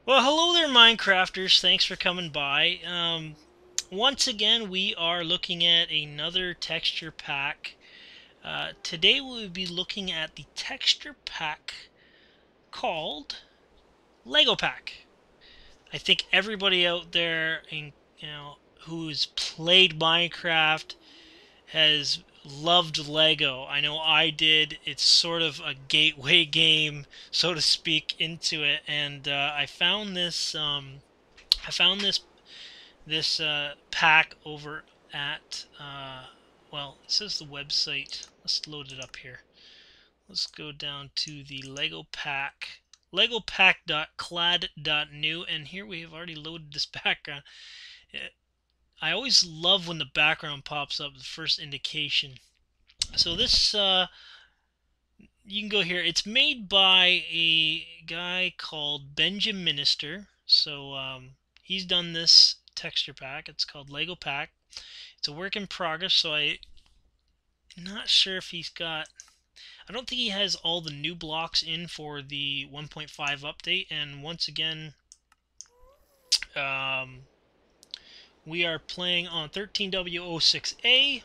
Well, hello there, Minecrafters. Thanks for coming by. Once again, we are looking at another texture pack. Today, we will be looking at the texture pack called Legopak. I think everybody out there, who's played Minecraft has loved Lego. I know I did. It's sort of a gateway game, so to speak, into it, and I found this. I found this pack over at well, it says the website. Let's load it up here. Let's go down to the Legopak, legopak.clad.new, and here we have already loaded this background. I always love when the background pops up, the first indication. So this, you can go here. It's made by a guy called BENJIMINISTER. So he's done this texture pack. It's called Legopak. It's a work in progress, so I'm not sure if he's got... I don't think he has all the new blocks in for the 1.5 update, and once again, um, we are playing on 13W06A,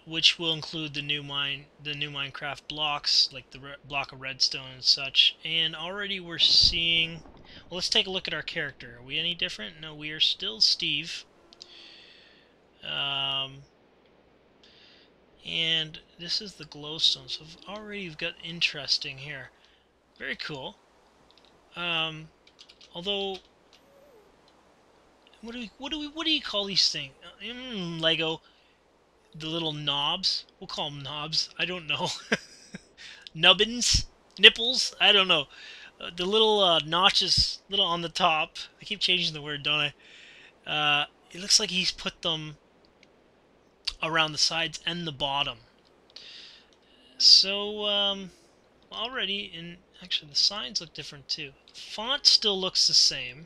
which will include the new Minecraft blocks, like the block of redstone and such. And already we're seeing... Well, let's take a look at our character. Are we any different? No, we are still Steve. And this is the glowstone, so already you've got interesting here. Very cool. Although, what do you call these things? Lego, the little knobs. We'll call them knobs. I don't know. Nubbins, nipples. I don't know. The little notches, little on the top. I keep changing the word, don't I? It looks like he's put them around the sides and the bottom. So, already, and actually the signs look different too. The font still looks the same.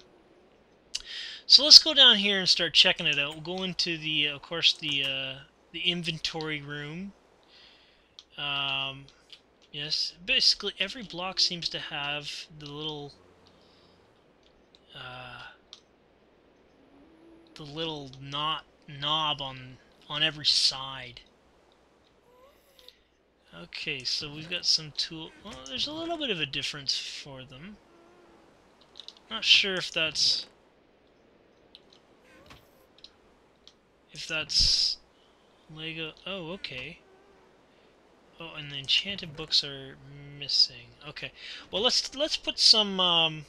So let's go down here and start checking it out. We'll go into the, of course, the inventory room. Yes, basically every block seems to have uh, the little knob on every side. Okay, so we've got some tool. Well, there's a little bit of a difference for them. Not sure if that's Lego. Oh, okay. Oh, and the enchanted books are missing. Okay. Well, let's put some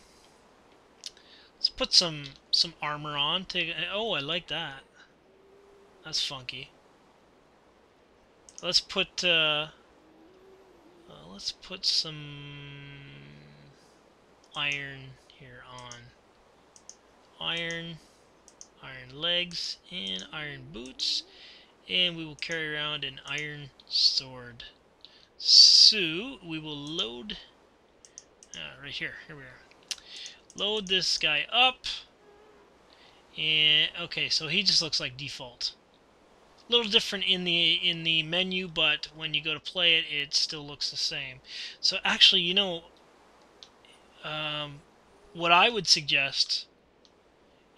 some armor on. Oh, I like that. That's funky. Let's put some iron here on. Iron legs, and iron boots, and we will carry around an iron sword. So we will load right here. Here we are. Load this guy up, and okay, so he just looks like default. A little different in the menu, but when you go to play it, it still looks the same. So actually, what I would suggest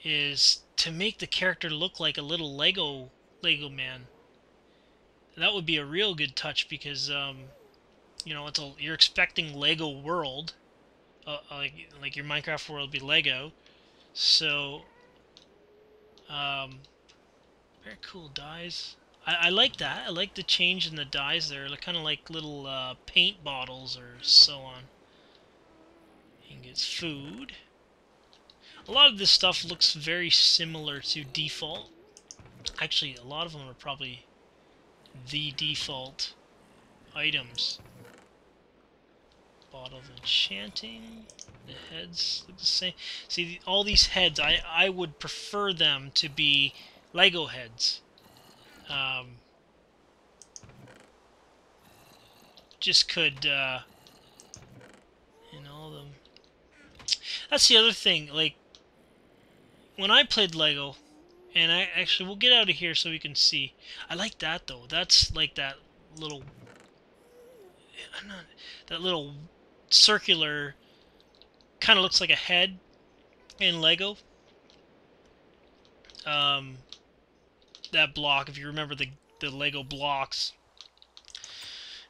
is to make the character look like a little Lego man. That would be a real good touch because you're expecting Lego world, like your Minecraft world be Lego. So very cool dyes. I like that. I like the change in the dyes there. They're kind of like little paint bottles or so on. Ingots, food. A lot of this stuff looks very similar to default. Actually, a lot of them are probably the default items. Bottle of enchanting. The heads look the same. See, all these heads, I would prefer them to be Lego heads. Just could, all of them. That's the other thing, like, when I played Lego, and we'll get out of here so we can see. I like that, though. That's like that little... that little circular kind of looks like a head in Lego. That block, if you remember the Lego blocks,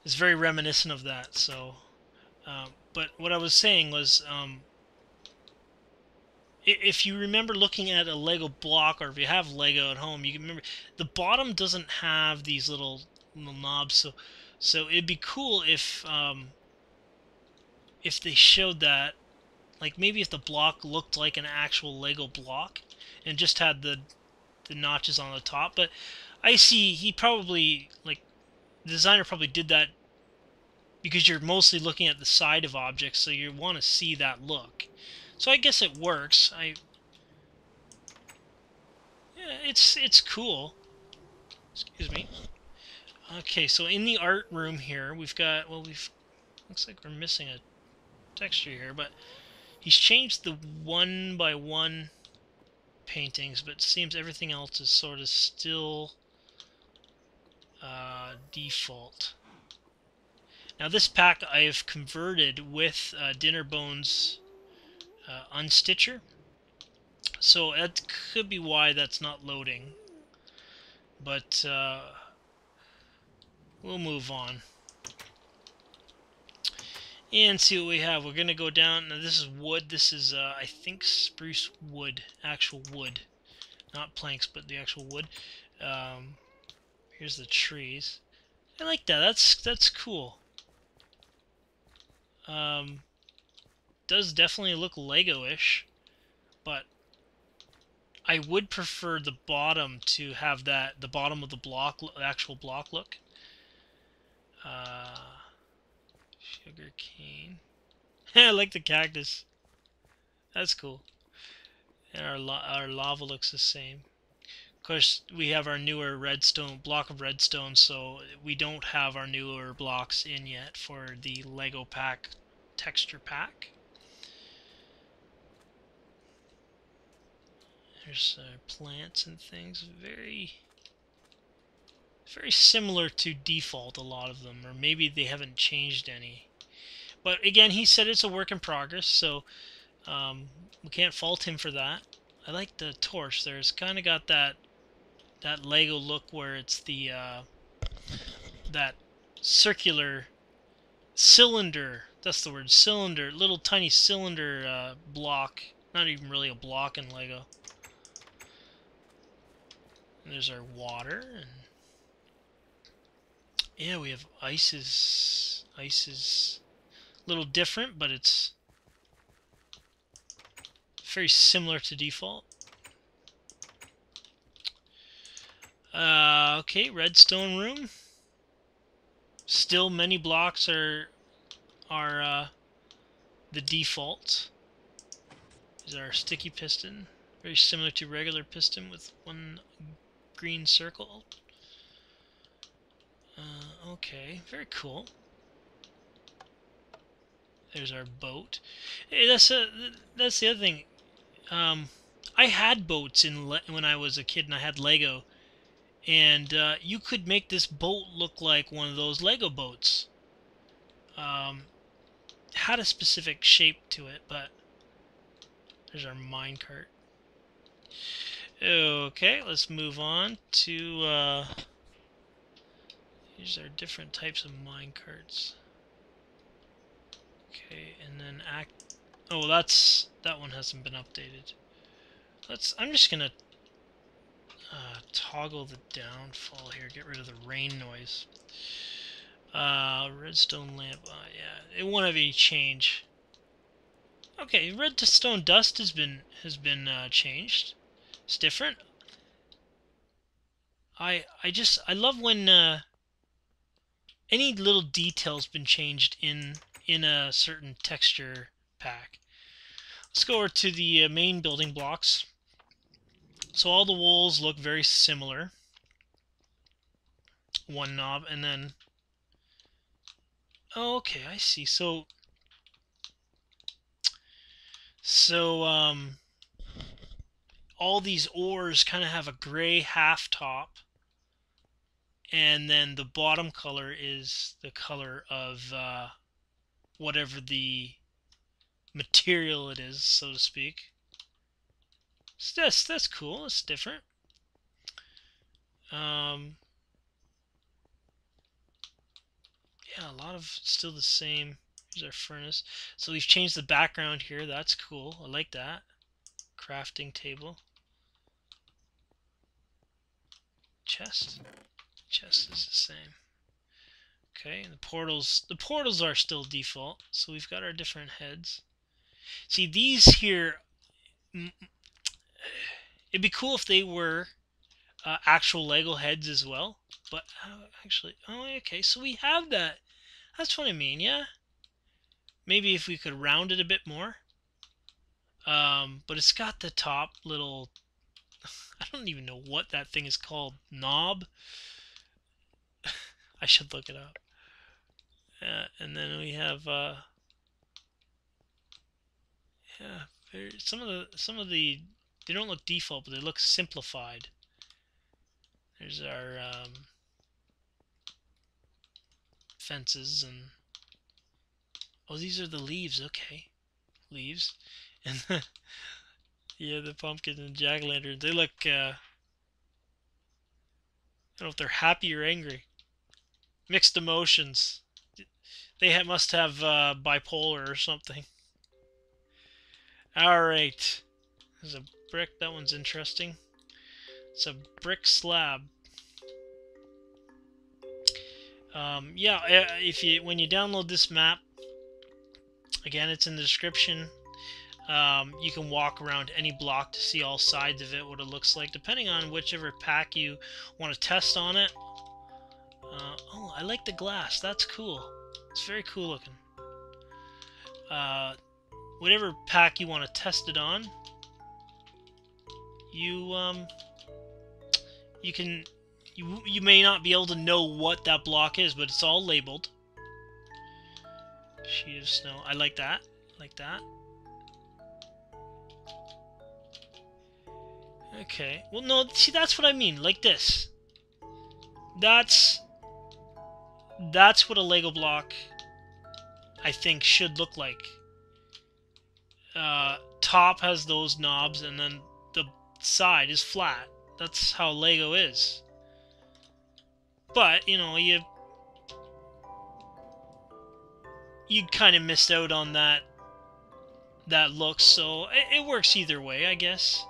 is very reminiscent of that. So, but what I was saying was, if you remember looking at a Lego block, or if you have Lego at home, you can remember the bottom doesn't have these little knobs. So it'd be cool if they showed that, like maybe if the block looked like an actual Lego block and just had the notches on the top. But I see he probably, like, the designer probably did that because you're mostly looking at the side of objects, so you want to see that look. So I guess it works. Yeah, it's cool. Excuse me. Okay, so in the art room here, we've got, well, looks like we're missing a texture here, but he's changed the 1x1 paintings, but it seems everything else is sort of still default. Now this pack I have converted with Dinnerbone's Unstitcher, so that could be why that's not loading, but we'll move on and see what we have. We're going to go down. Now this is wood. This is, I think, spruce wood, actual wood. Not planks, but the actual wood. Here's the trees. I like that. That's cool. Does definitely look Lego-ish, but I would prefer the bottom to have that, the bottom of the block, the actual block look. Sugar cane. I like the cactus. That's cool. And our lava looks the same. Of course, we have our newer redstone, block of redstone, so we don't have our newer blocks in yet for the Legopak texture pack. There's plants and things. Very similar to default, a lot of them, or maybe they haven't changed any. But again, he said it's a work in progress, so we can't fault him for that. I like the torch there. It's kind of got that Lego look where it's the that circular cylinder. That's the word, cylinder. Little tiny cylinder block. Not even really a block in Lego. And there's our water, and yeah, we have ices. Ice is a little different, but it's very similar to default. Okay, redstone room. Still, many blocks are the default. Is our sticky piston, very similar to regular piston with one green circle. Okay, very cool. There's our boat. Hey, that's the other thing. I had boats when I was a kid, and I had Lego, and you could make this boat look like one of those Lego boats. Had a specific shape to it, but there's our minecart. Okay, let's move on to these are different types of minecarts. Okay, and then oh, that one hasn't been updated. I'm just gonna toggle the downfall here, get rid of the rain noise. Redstone lamp, yeah, it won't have any change. Okay, redstone dust has been changed. It's different. I love when any little detail's been changed in a certain texture pack. Let's go over to the main building blocks. So all the walls look very similar. One knob, and then oh, okay, I see. So all these ores kind of have a gray half top, and then the bottom color is the color of whatever the material it is, so to speak. So that's cool. It's different. Yeah, a lot of still the same. Here's our furnace. So we've changed the background here. That's cool. I like that. Crafting table. Chest. Chest is the same. Okay, and the portals are still default. So we've got our different heads. See, these here, it'd be cool if they were actual Lego heads as well. But actually, oh, okay, so we have that. That's what I mean, yeah. Maybe if we could round it a bit more. But it's got the top little, I don't even know what that thing is called, knob. I should look it up. And then we have, yeah, some of the, they don't look default, but they look simplified. There's our fences, and oh, these are the leaves. Okay, leaves, and yeah, the pumpkins and jack-o'-lanterns. They look. I don't know if they're happy or angry. Mixed emotions. They must have bipolar or something. All right, there's a brick. That one's interesting. It's a brick slab. Yeah, when you download this map, again, it's in the description. You can walk around any block to see all sides of it, what it looks like, depending on whichever pack you want to test on it. Oh, I like the glass. That's cool. It's very cool looking. Whatever pack you want to test it on, you may not be able to know what that block is, but it's all labeled. Sheet of snow. I like that. Like that. Okay. Well, no. See, that's what I mean. Like this. That's what a Lego block, I think, should look like. Top has those knobs, and then the side is flat. That's how Lego is. But you know, you kind of missed out on that look, so it works either way, I guess.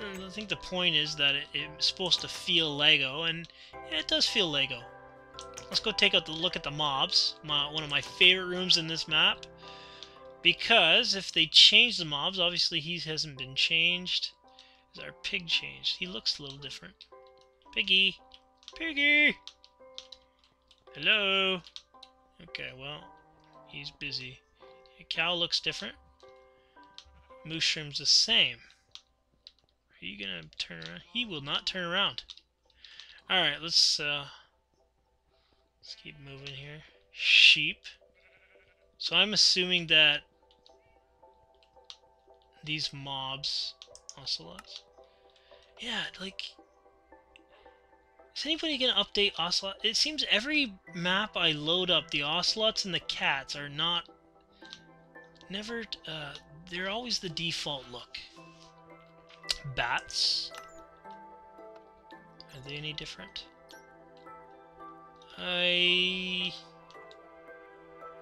And I think the point is that it's supposed to feel Lego, and yeah, it does feel Lego. Let's go take a look at the mobs. One of my favorite rooms in this map. Because if they change the mobs, obviously he hasn't been changed. Is our pig changed? He looks a little different. Piggy! Piggy! Hello! Okay, well, he's busy. A cow looks different. Mushroom's the same. Are you gonna turn around? He will not turn around. Alright, let's keep moving here. Sheep. So I'm assuming that these mobs, ocelots. Yeah, like, is anybody gonna update ocelot? It seems every map I load up, the ocelots and the cats are never. They're always the default look. Bats. Are they any different? I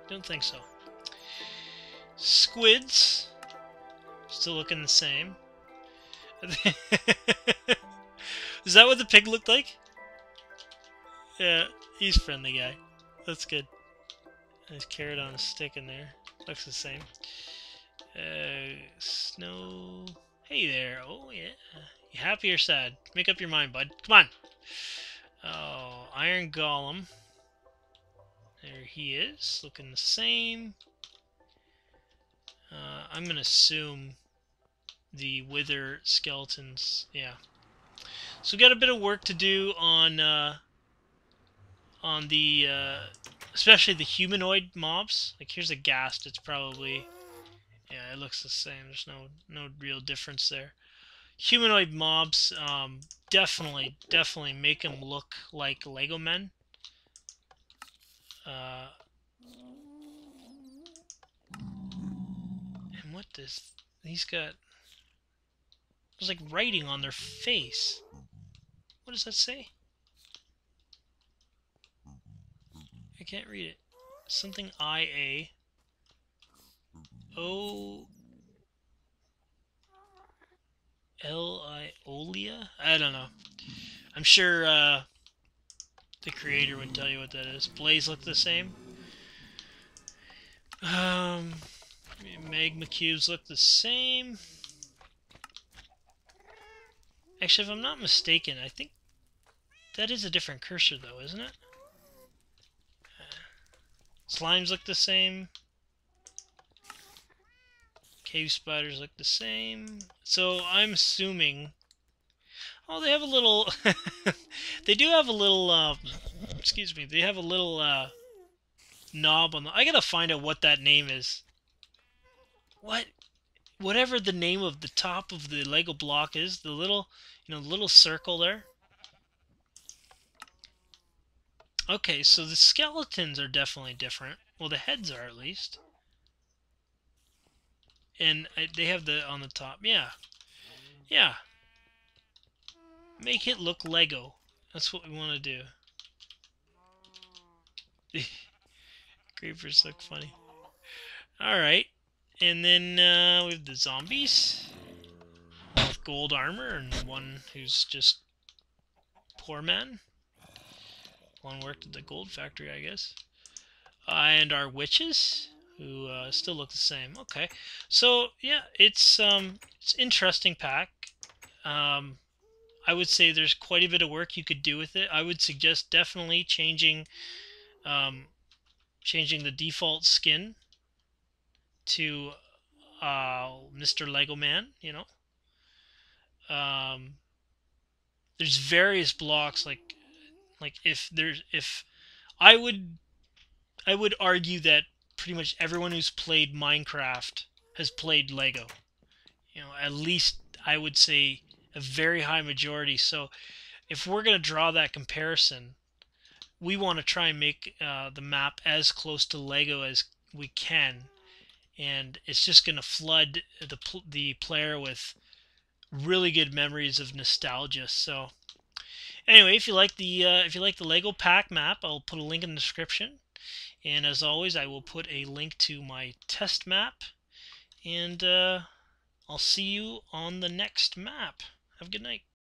don't think so. Squids. Still looking the same. Is that what the pig looked like? Yeah, he's a friendly guy. That's good. There's carrot on a stick in there. Looks the same. Snow. Hey there. Oh, yeah. You happy or sad? Make up your mind, bud. Come on. Oh, Iron Golem. There he is. Looking the same. I'm going to assume the Wither skeletons. Yeah. So we got a bit of work to do on the especially the humanoid mobs. Like here's a ghast. It's probably, yeah, it looks the same. There's no real difference there. Humanoid mobs, definitely make them look like Lego men. this. There's like writing on their face. What does that say? I can't read it. Something IA. O Olia? I don't know. I'm sure the creator would tell you what that is. Blaze look the same. Magma cubes look the same. Actually, if I'm not mistaken, I think that is a different cursor though, isn't it? Slimes look the same. Cave spiders look the same. So I'm assuming... Oh, they have a little... they do have a little... excuse me. They have a little knob on the... I gotta find out what that name is. Whatever the name of the top of the Lego block is. The little... You know, the little circle there. Okay, so the skeletons are definitely different. Well, the heads are at least. And they have the on the top. Yeah. Yeah. Make it look Lego. That's what we want to do. Creepers look funny. Alright. And then we have the zombies. One with gold armor and one who's just poor man. One worked at the gold factory, I guess. And our witches, who still look the same. Okay, so yeah, it's interesting pack. I would say there's quite a bit of work you could do with it. I would suggest definitely changing the default skin to Mr. Lego Man. You know, there's various blocks like if I would argue that pretty much everyone who's played Minecraft has played Lego. You know, at least I would say a very high majority. So if we're going to draw that comparison, we want to try and make the map as close to Lego as we can. And it's just going to flood the player with really good memories of nostalgia. So anyway, if you like the Legopak map, I'll put a link in the description. And as always, I will put a link to my test map. And I'll see you on the next map. Have a good night.